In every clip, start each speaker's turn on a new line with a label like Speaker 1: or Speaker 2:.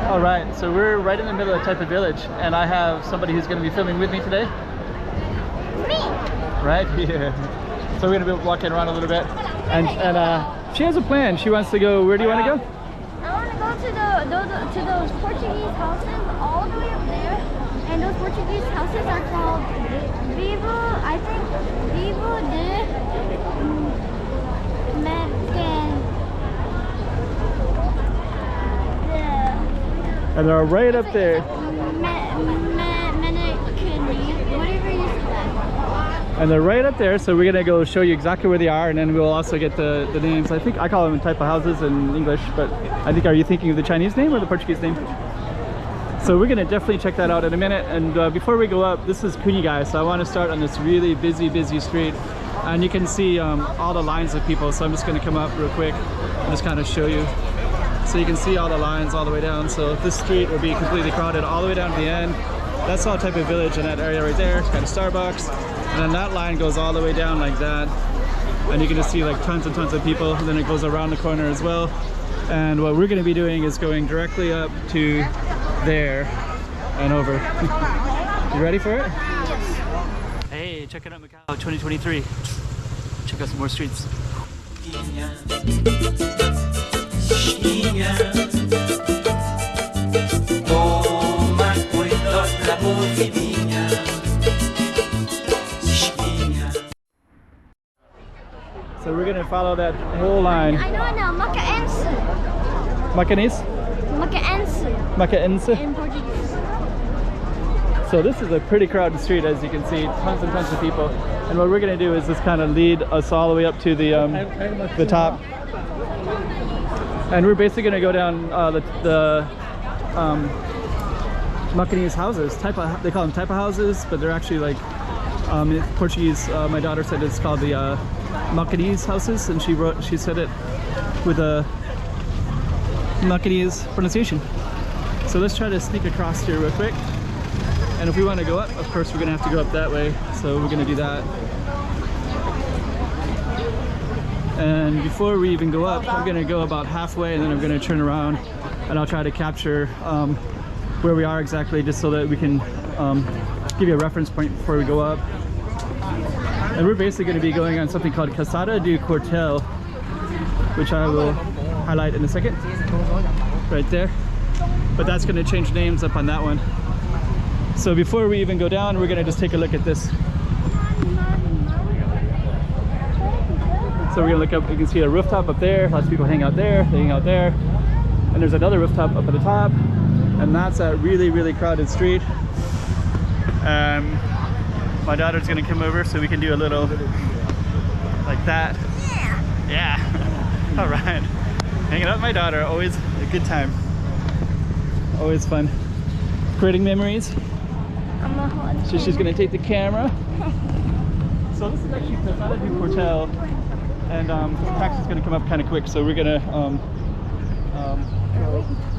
Speaker 1: All right, so we're right in the middle of Taipa village, and I have somebody who's going to be filming with me today.
Speaker 2: Me!
Speaker 1: Right here. So we're going to be walking around a little bit, and she has a plan. She wants to go. Where do you want to go?
Speaker 2: I want to go to those Portuguese houses all the way up there, and those Portuguese houses are called Vivo. I think Vivo de
Speaker 1: And they're right up there.
Speaker 2: Whatever you said.
Speaker 1: And they're right up there, so we're gonna go show you exactly where they are, and then we'll also get the names. I think I call them Taipa houses in English, but I think, are you thinking of the Chinese name or the Portuguese name? So we're gonna definitely check that out in a minute. And before we go up, this is Kunigai, so I want to start on this really busy street, and you can see all the lines of people. So I'm just gonna come up real quick and just kind of show you. So you can see all the lines all the way down. So this street will be completely crowded all the way down to the end. That's all Taipa village in that area right there. It's got a Starbucks. And then that line goes all the way down like that. And you can just see like tons and tons of people. And then it goes around the corner as well. And what we're gonna be doing is going directly up to there and over. You ready for it?
Speaker 2: Yes.
Speaker 1: Hey, check it out, Macau 2023. Check out some more streets. So we're gonna follow that whole line.
Speaker 2: I know now, Macaense.
Speaker 1: Macanese?
Speaker 2: Macaense.
Speaker 1: Macaense.
Speaker 2: In Portuguese.
Speaker 1: So this is a pretty crowded street, as you can see, tons and tons of people. And what we're gonna do is just kind of lead us all the way up to the top. And we're basically gonna go down the Macanese houses. Taipa, they call them Taipa houses, but they're actually like in Portuguese. My daughter said it's called the Macanese houses, and she said it with a Macanese pronunciation. So let's try to sneak across here real quick. And if we want to go up, of course we're gonna have to go up that way. So we're gonna do that. And before we even go up, I'm gonna go about halfway, and then I'm gonna turn around, and I'll try to capture where we are exactly, just so that we can give you a reference point before we go up. And we're basically going to be going on something called Calçada do Quartel, which I will highlight in a second, right there. But that's going to change names up on that one. So before we even go down, we're going to just take a look at this. So we're going to look up, you can see a rooftop up there, lots of people hang out there, they hang out there. And there's another rooftop up at the top, and that's a really crowded street. My daughter's gonna come over so we can do a little like that. Yeah. All right. Hanging out with my daughter, always a good time. Always fun. Creating memories. So she's gonna take the camera. So this is actually Calçada do Quartel, and the taxi's gonna come up kind of quick. So we're gonna let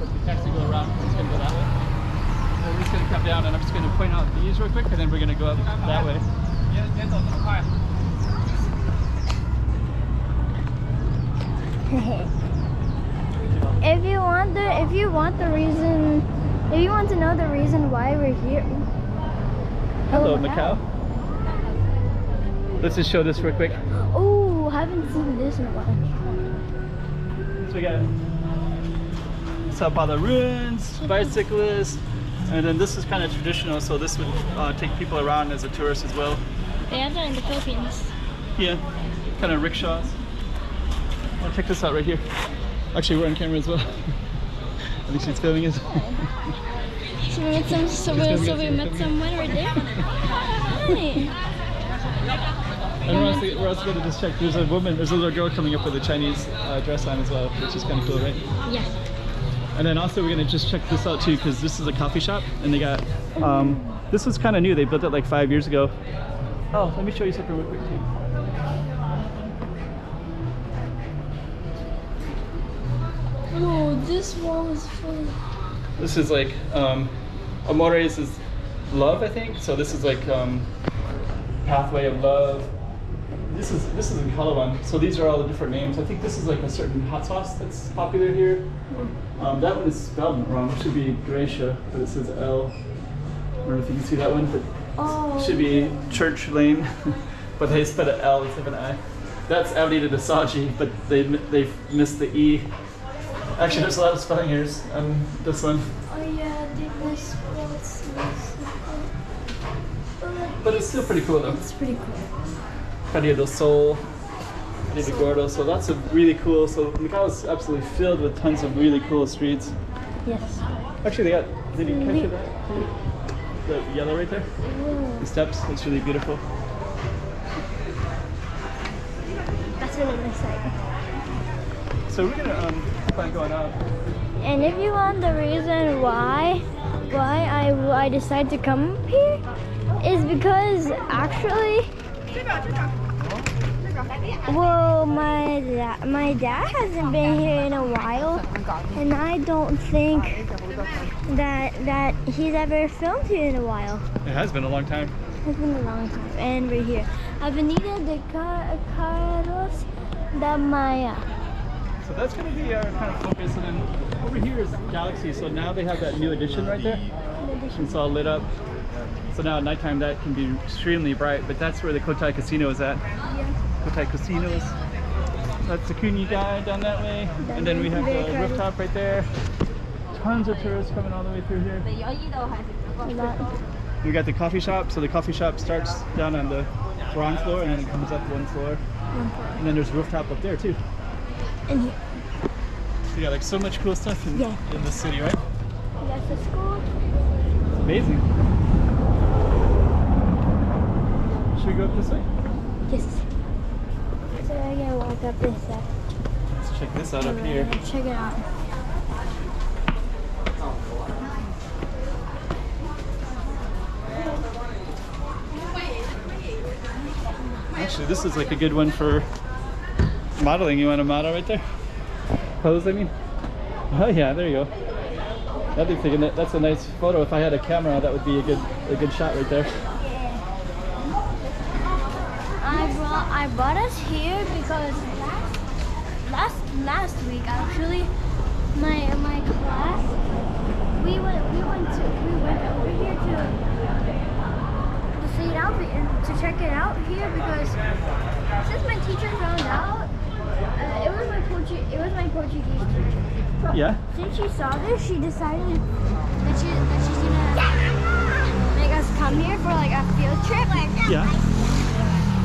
Speaker 1: the taxi go around. It's gonna go that way. We're just going to come down, and I'm just going to point out these real quick, and then we're going to go up that way.
Speaker 2: If you want to know the reason why we're here.
Speaker 1: Hello, Macau. Let's just show this real quick.
Speaker 2: Oh, I haven't seen this in a while.
Speaker 1: So we got Soulbrigada ruins, bicyclists. And then this is kind of traditional, so this would take people around as a tourist as well.
Speaker 2: They have that in the Philippines.
Speaker 1: Yeah, kind of rickshaws. Oh, check this out right here. Actually, we're on camera as well. I think she's filming us.
Speaker 2: So we met someone right there. Hi.
Speaker 1: And we're also going to just check. There's a little girl coming up with a Chinese dress on as well, which is kind of cool, right?
Speaker 2: Yeah.
Speaker 1: And then also we're gonna just check this out too, because this is a coffee shop, and they got this was kind of new. They built it like 5 years ago. Oh, let me show you something real quick too.
Speaker 2: Oh, this wall is full.
Speaker 1: This is like Amores is love, I think. So this is like pathway of love. This is in Calaban. So these are all the different names. I think this is like a certain hot sauce that's popular here. That one is spelled wrong. It should be Gracia, but it says L. I don't know if you can see that one, but it should be Church Lane, but they spelled it L instead of an I. That's Avenida de Saji, but they've missed the E. Actually, there's a lot of spelling errors on this one.
Speaker 2: Oh yeah, they misspelled this.
Speaker 1: But it's still pretty cool though.
Speaker 2: It's pretty cool.
Speaker 1: Calle del Sol, Calle de Gordo, so lots of really cool. So Macau is absolutely filled with tons of really cool streets.
Speaker 2: Yes.
Speaker 1: Actually, they got, did you capture that? The yellow right there? The steps, it's really beautiful.
Speaker 2: That's another side.
Speaker 1: So we're gonna keep on going up.
Speaker 2: And if you want the reason why I decided to come here is because actually, well, my dad hasn't been here in a while, and I don't think that he's ever filmed here in a while.
Speaker 1: It has been a long time.
Speaker 2: It's been a long time, and we're here. Avenida de Carlos da Maia.
Speaker 1: So that's going to be our kind of focus, and then over here is Galaxy. So now they have that new addition right there. It's all lit up. So now at nighttime that can be extremely bright, but that's where the Cotai Casino is at. Cotai Casinos. That's the Comunidad down that way. And then we have the rooftop right there. Tons of tourists coming all the way through here. We got the coffee shop. So the coffee shop starts down on the ground floor and then it comes up one floor. And then there's a rooftop up there too.
Speaker 2: And here.
Speaker 1: So you got like so much cool stuff in the city, right?
Speaker 2: That's the school.
Speaker 1: It's amazing. Should we go up this way?
Speaker 2: Yes. So I gotta walk up this side.
Speaker 1: Let's check this out up here.
Speaker 2: Check it out.
Speaker 1: Actually, this is like a good one for modeling. You want a model right there? Pose, I mean? Oh yeah, there you go. That'd be thinking that's a nice photo. If I had a camera, that would be a good shot right there.
Speaker 2: I brought us here because last week actually my class we went over here to see it out to check it out here because since my teacher found out it was my Portuguese teacher.
Speaker 1: Yeah.
Speaker 2: Since she saw this, she decided that she's gonna make us come here for like a field trip.
Speaker 1: Yeah.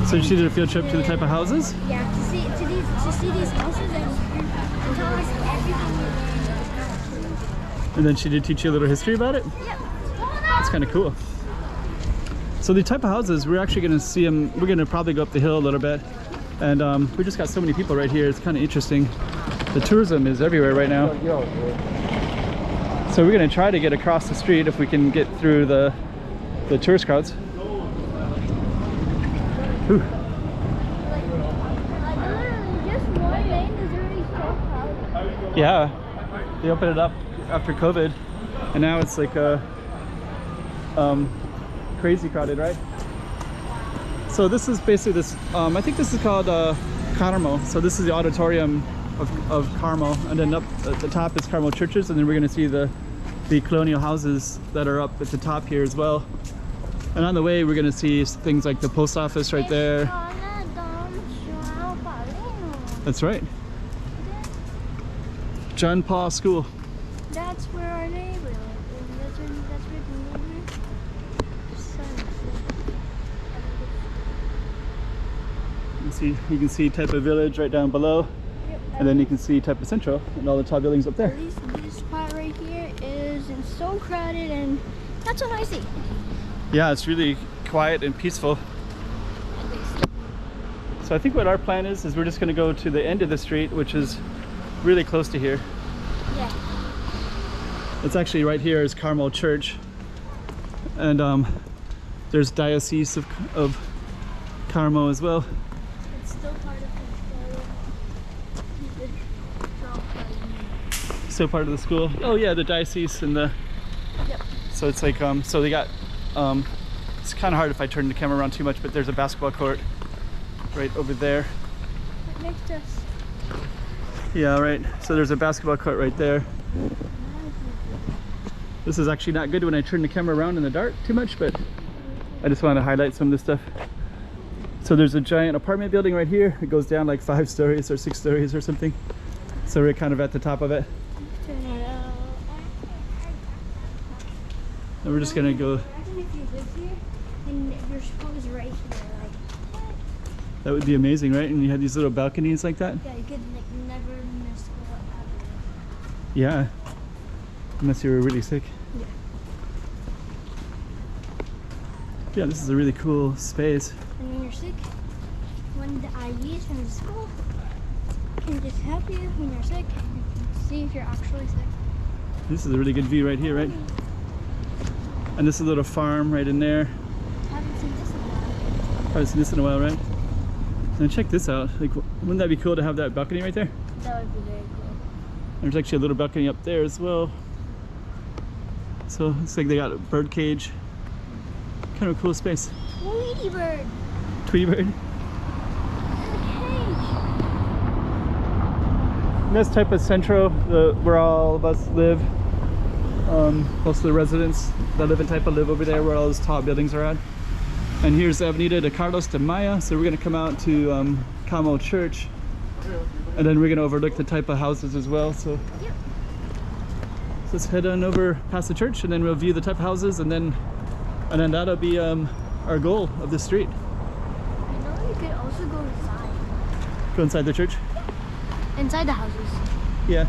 Speaker 1: So she did a field trip to the type of houses?
Speaker 2: Yeah, to see these houses and tell us everything.
Speaker 1: And then she did teach you a little history about it?
Speaker 2: Yep.
Speaker 1: That's kind of cool. So the type of houses, we're actually going to see them. We're going to probably go up the hill a little bit. And we just got so many people right here. It's kind of interesting. The tourism is everywhere right now. So we're going to try to get across the street if we can get through the tourist crowds. Ooh.
Speaker 2: Just one lane is already so crowded.
Speaker 1: Yeah, they opened it up after COVID, and now it's like crazy crowded, right? So this is basically this. I think this is called Carmel. So this is the auditorium of Carmel, and then up at the top is Carmel churches, and then we're going to see the colonial houses that are up at the top here as well. And on the way, we're going to see things like the post office right there. That's right. John Paul School.
Speaker 2: That's where our neighbor lives. That's where the
Speaker 1: You can see Taipa Village right down below.
Speaker 2: Yep.
Speaker 1: And then you can see Taipa Central and all the tall buildings up there.
Speaker 2: This part right here isn't so crowded and not so noisy.
Speaker 1: Yeah, it's really quiet and peaceful. So I think what our plan is we're just going to go to the end of the street, which is really close to here.
Speaker 2: Yeah.
Speaker 1: It's actually right here is Carmel Church. And there's Diocese of Carmel as well.
Speaker 2: It's still part of the
Speaker 1: Still part of the school. Oh yeah, the diocese and the.
Speaker 2: Yep.
Speaker 1: So it's like so they got. It's kind of hard if I turn the camera around too much, but there's a basketball court right over there.
Speaker 2: Right next to us.
Speaker 1: Yeah, right. So there's a basketball court right there. This is actually not good when I turn the camera around in the dark too much, but I just want to highlight some of this stuff. So there's a giant apartment building right here. It goes down like 5 stories or 6 stories or something. So we're kind of at the top of it. And we're just gonna go.
Speaker 2: Imagine if you lived here and your school was right here, like.
Speaker 1: That would be amazing, right? And you had these little balconies like that.
Speaker 2: Yeah, you could like never miss school ever.
Speaker 1: Yeah. Unless you were really sick.
Speaker 2: Yeah.
Speaker 1: Yeah, this is a really cool space.
Speaker 2: And when you're sick, when the IEs from the school can just help you when you're sick and see if you're actually sick.
Speaker 1: This is a really good view right here, right? And this is a little farm right in there.
Speaker 2: Haven't seen this in a while.
Speaker 1: Haven't seen this in a while, right? And check this out. Like, wouldn't that be cool to have that balcony right there?
Speaker 2: That would be very cool.
Speaker 1: There's actually a little balcony up there as well. So it looks like they got a bird cage. Kind of a cool space.
Speaker 2: Tweety bird.
Speaker 1: Tweety bird.
Speaker 2: Cage.
Speaker 1: And that's Taipa Central, where all of us live. Most of the residents that live in Taipa live over there where all those tall buildings are at. And here's Avenida de Carlos de Maia. So we're going to come out to Macau Church. And then we're going to overlook the Taipa houses as well. So
Speaker 2: Yep.
Speaker 1: let's head on over past the church and then we'll view the Taipa houses and then that'll be our goal of the street.
Speaker 2: I know you could also go inside.
Speaker 1: Go inside the church?
Speaker 2: Inside the houses.
Speaker 1: Yeah.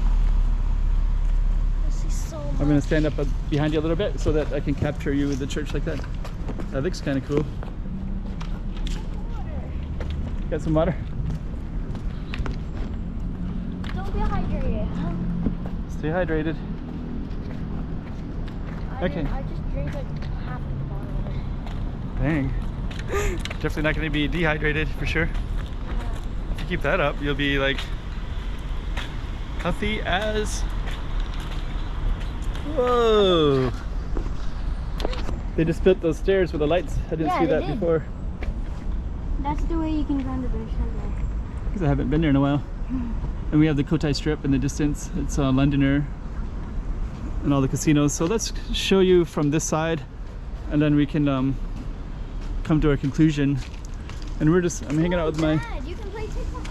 Speaker 2: I see so much.
Speaker 1: I'm going to stand up behind you a little bit so that I can capture you with the church like that. That looks kind of cool. Got some water?
Speaker 2: Don't be hydrated.
Speaker 1: Stay hydrated. Okay.
Speaker 2: I just drank like half the bottle.
Speaker 1: Dang. Definitely not going to be dehydrated for sure. If you keep that up, you'll be like healthy as. Whoa! They just built those stairs with the lights. I didn't see that before.
Speaker 2: That's the way you can go on the bridge someday.
Speaker 1: Because I haven't been there in a while. And we have the Cotai Strip in the distance. It's Londoner and all the casinos. So let's show you from this side and then we can come to a conclusion. And I'm hanging out with my...
Speaker 2: Dad, you can play tic-tac-toe.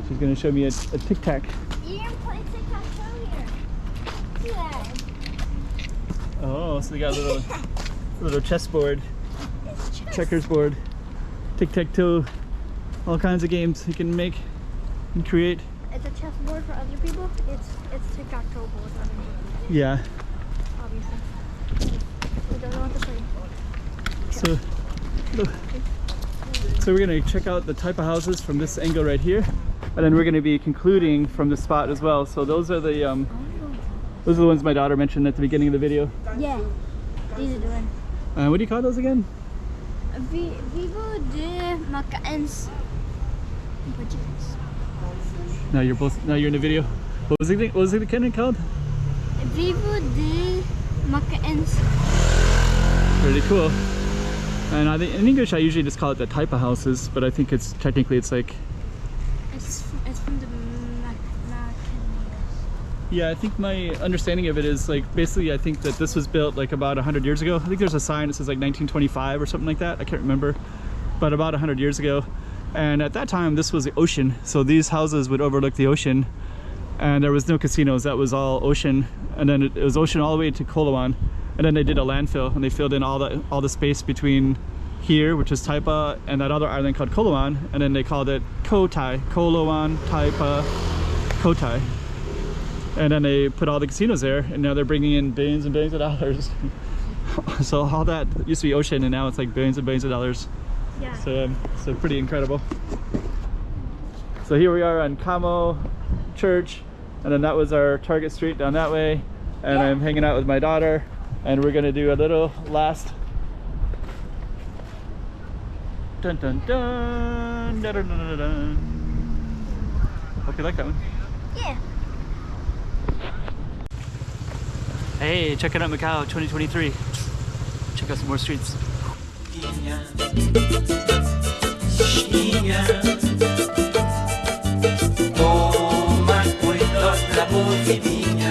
Speaker 1: She's going to show me a tic-tac.
Speaker 2: You can play tic-tac-toe here. See that?
Speaker 1: Oh, so they got a little chessboard, checkers board, tic-tac-toe, all kinds of games you can make and create.
Speaker 2: It's a chessboard for other people. It's tic-tac-toe board for other people.
Speaker 1: Yeah.
Speaker 2: Obviously. We don't know what to play.
Speaker 1: So we're gonna check out the Taipa houses from this angle right here, and then we're gonna be concluding from this spot as well. So those are the ones my daughter mentioned at the beginning of the video.
Speaker 2: Yeah, these are the ones.
Speaker 1: What do you call those again?
Speaker 2: Vivo de Macaense. Portuguese.
Speaker 1: Now you're in the video. What was it again called?
Speaker 2: Vivo de Macaense.
Speaker 1: Really cool. And I think in English I usually just call it the Taipa houses, but I think it's technically it's like.
Speaker 2: It's from the Macaense.
Speaker 1: Yeah, I think my understanding of it is like basically I think that this was built like about 100 years ago. I think there's a sign that says like 1925 or something like that. I can't remember, but about 100 years ago. And at that time this was the ocean, so these houses would overlook the ocean, and there was no casinos. That was all ocean, and then it was ocean all the way to Kolowan, and then they did a landfill and they filled in all the space between here, which is Taipa, and that other island called Kolowan, and then they called it Kotai, Kolowan, Taipa, Kotai. And then they put all the casinos there, and now they're bringing in billions and billions of dollars. So all that used to be ocean, and now it's like billions and billions of dollars.
Speaker 2: Yeah.
Speaker 1: So pretty incredible. So here we are on Macau Church, and then that was our target street down that way, and I'm hanging out with my daughter, and we're gonna do a little last dun dun dun dun dun dun dun. Hope you like that one.
Speaker 2: Yeah.
Speaker 1: Hey, check it out, Macau 2023. Check out some more streets.
Speaker 3: Chia, toma cuentos la voz divina.